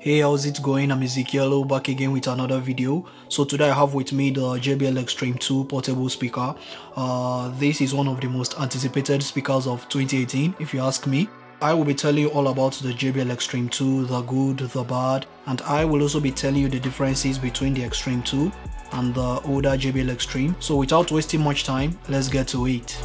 Hey, how's it going? I'm Ezekielo, back again with another video. So today I have with me the JBL Xtreme 2 portable speaker. This is one of the most anticipated speakers of 2018 if you ask me. I will be telling you all about the JBL Xtreme 2, the good, the bad, and I will also be telling you the differences between the Xtreme 2 and the older JBL Xtreme. So without wasting much time, let's get to it.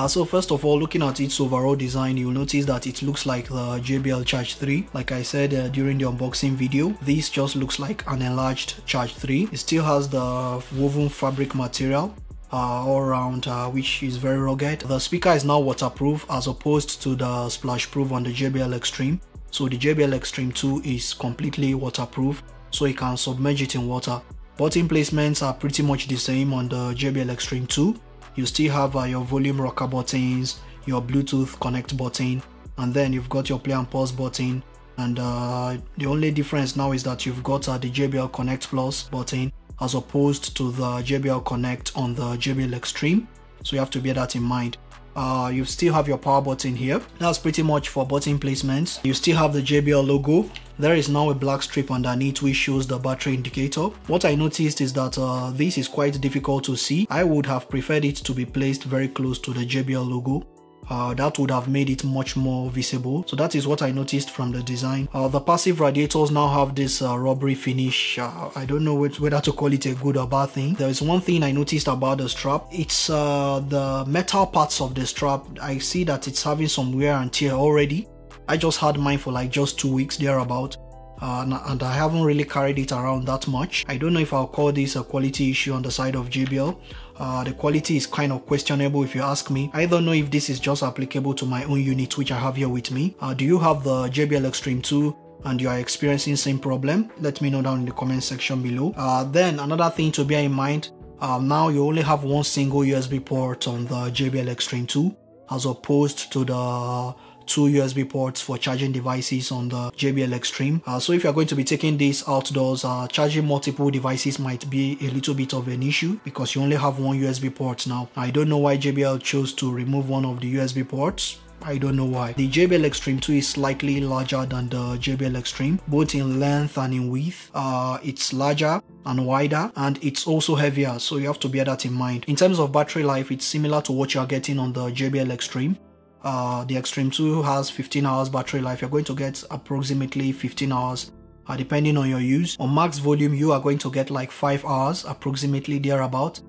So first of all, looking at its overall design, you'll notice that it looks like the JBL Charge 3. Like I said during the unboxing video, this just looks like an enlarged Charge 3. It still has the woven fabric material all around, which is very rugged. The speaker is now waterproof as opposed to the splash proof on the JBL Xtreme. So the JBL Xtreme 2 is completely waterproof, so you can submerge it in water. Button placements are pretty much the same on the JBL Xtreme 2. You still have your volume rocker buttons, your Bluetooth connect button, and then you've got your play and pause button. And the only difference now is that you've got the JBL Connect Plus button as opposed to the JBL Connect on the JBL Xtreme. So you have to bear that in mind. You still have your power button here. That's pretty much for button placements. You still have the JBL logo. There is now a black strip underneath which shows the battery indicator. What I noticed is that this is quite difficult to see. I would have preferred it to be placed very close to the JBL logo. That would have made it much more visible. So that is what I noticed from the design. The passive radiators now have this rubbery finish. I don't know whether to call it a good or bad thing. There is one thing I noticed about the strap. It's the metal parts of the strap. I see that it's having some wear and tear already. I just had mine for like just 2 weeks thereabout. And I haven't really carried it around that much. I don't know if I'll call this a quality issue on the side of JBL. The quality is kind of questionable if you ask me. I don't know if this is just applicable to my own unit which I have here with me. Do you have the JBL Xtreme 2 and you are experiencing same problem? Let me know down in the comment section below. Then another thing to bear in mind, now you only have one single USB port on the JBL Xtreme 2 as opposed to the 2 USB ports for charging devices on the JBL Xtreme. So if you're going to be taking this outdoors, charging multiple devices might be a little bit of an issue because you only have one USB port now. I don't know why JBL chose to remove one of the USB ports. I don't know why. The JBL Xtreme 2 is slightly larger than the JBL Xtreme, both in length and in width. It's larger and wider, and it's also heavier, so you have to bear that in mind. In terms of battery life, it's similar to what you're getting on the JBL Xtreme. The Xtreme 2 has 15 hours battery life. You're going to get approximately 15 hours depending on your use. On max volume, you are going to get like 5 hours approximately thereabout.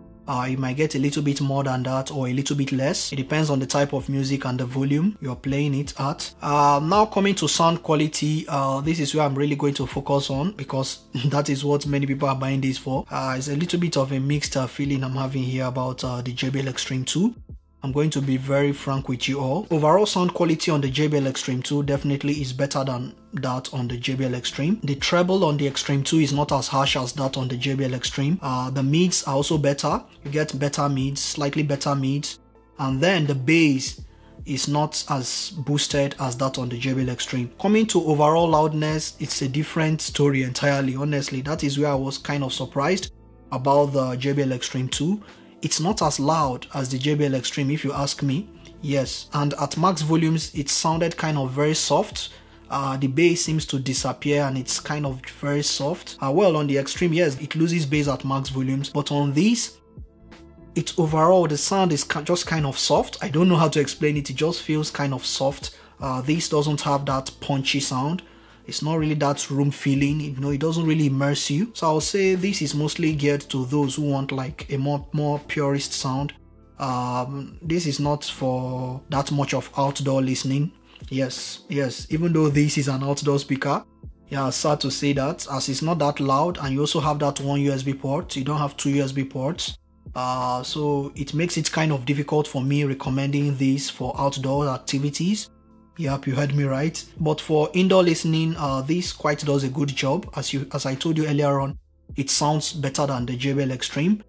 You might get a little bit more than that or a little bit less. It depends on the type of music and the volume you're playing it at. Now coming to sound quality, this is where I'm really going to focus on because that is what many people are buying this for. It's a little bit of a mixed feeling I'm having here about the JBL Xtreme 2. I'm going to be very frank with you all. Overall sound quality on the JBL Xtreme 2 definitely is better than that on the JBL Xtreme. The treble on the Xtreme 2 is not as harsh as that on the JBL Xtreme. The mids are also better. You get better mids, slightly better mids. And then the bass is not as boosted as that on the JBL Xtreme. Coming to overall loudness, it's a different story entirely. Honestly, that is where I was kind of surprised about the JBL Xtreme 2. It's not as loud as the JBL Xtreme if you ask me. Yes, and at max volumes it sounded kind of very soft. The bass seems to disappear and it's kind of very soft. Well, on the Xtreme, yes, it loses bass at max volumes, but on this, it's overall the sound is just kind of soft. I don't know how to explain it. It just feels kind of soft. This doesn't have that punchy sound. It's not really that room feeling, you know, it doesn't really immerse you. So I'll say this is mostly geared to those who want like a more purist sound. This is not for that much of outdoor listening. Yes, even though this is an outdoor speaker, yeah, sad to say that, as it's not that loud and you also have that one USB port, you don't have 2 USB ports. So it makes it kind of difficult for me recommending this for outdoor activities. Yep, you heard me right. But for indoor listening, this quite does a good job. As I told you earlier on, it sounds better than the JBL Xtreme.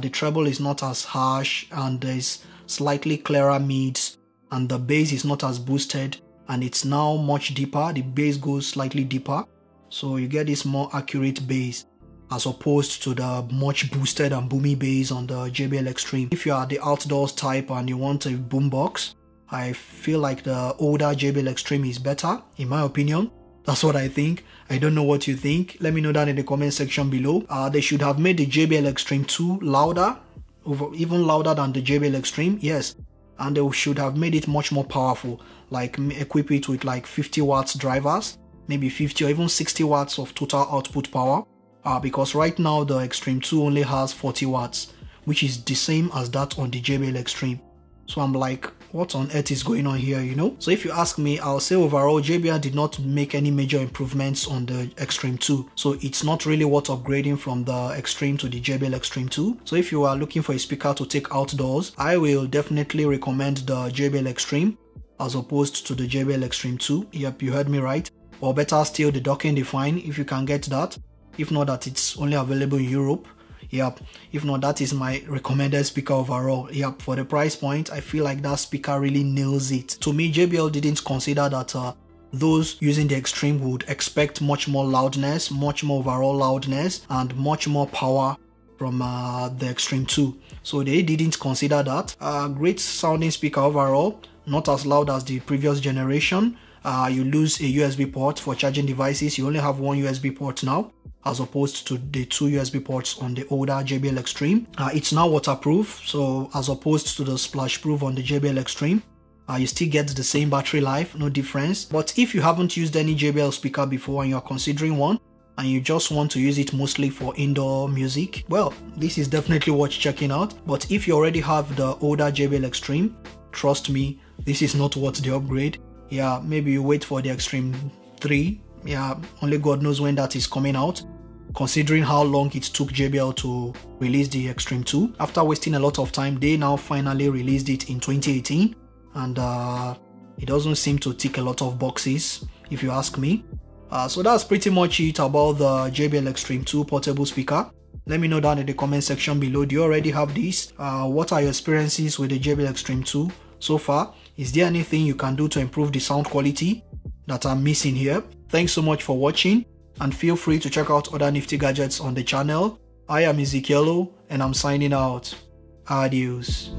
The treble is not as harsh and there's slightly clearer mids and the bass is not as boosted and it's now much deeper. The bass goes slightly deeper, so you get this more accurate bass as opposed to the much boosted and boomy bass on the JBL Xtreme. If you are the outdoors type and you want a boombox, I feel like the older JBL Xtreme is better, in my opinion. That's what I think. I don't know what you think. Let me know down in the comment section below. They should have made the JBL Xtreme 2 louder, even louder than the JBL Xtreme, yes. And they should have made it much more powerful, like equip it with like 50 watts drivers, maybe 50 or even 60 watts of total output power. Because right now the Xtreme 2 only has 40 watts, which is the same as that on the JBL Xtreme. So I'm like, what on earth is going on here, you know? So if you ask me, I'll say overall JBL did not make any major improvements on the Xtreme 2. So it's not really worth upgrading from the Xtreme to the JBL Xtreme 2. So if you are looking for a speaker to take outdoors, I will definitely recommend the JBL Xtreme as opposed to the JBL Xtreme 2. Yep, you heard me right. Or better still, the docking define if you can get that. If not, that it's only available in Europe. Yep, if not, that is my recommended speaker overall. Yep, for the price point, I feel like that speaker really nails it. To me, JBL didn't consider that those using the Xtreme would expect much more loudness, much more overall loudness, and much more power from the Xtreme 2. So they didn't consider that. Great sounding speaker overall, not as loud as the previous generation. You lose a USB port for charging devices. You only have one USB port now, as opposed to the 2 USB ports on the older JBL Xtreme. It's now waterproof, so as opposed to the splash proof on the JBL Xtreme, you still get the same battery life, no difference. But if you haven't used any JBL speaker before and you're considering one, and you just want to use it mostly for indoor music, well, this is definitely worth checking out. But if you already have the older JBL Xtreme, trust me, this is not worth the upgrade. Yeah, maybe you wait for the Xtreme 3. Yeah, only God knows when that is coming out, considering how long it took JBL to release the Xtreme 2. After wasting a lot of time, they now finally released it in 2018, and it doesn't seem to tick a lot of boxes, if you ask me. So that's pretty much it about the JBL Xtreme 2 portable speaker. Let me know down in the comment section below, do you already have this? What are your experiences with the JBL Xtreme 2 so far? Is there anything you can do to improve the sound quality that I'm missing here? Thanks so much for watching, and feel free to check out other nifty gadgets on the channel. I am Ezekielo, and I'm signing out. Adios.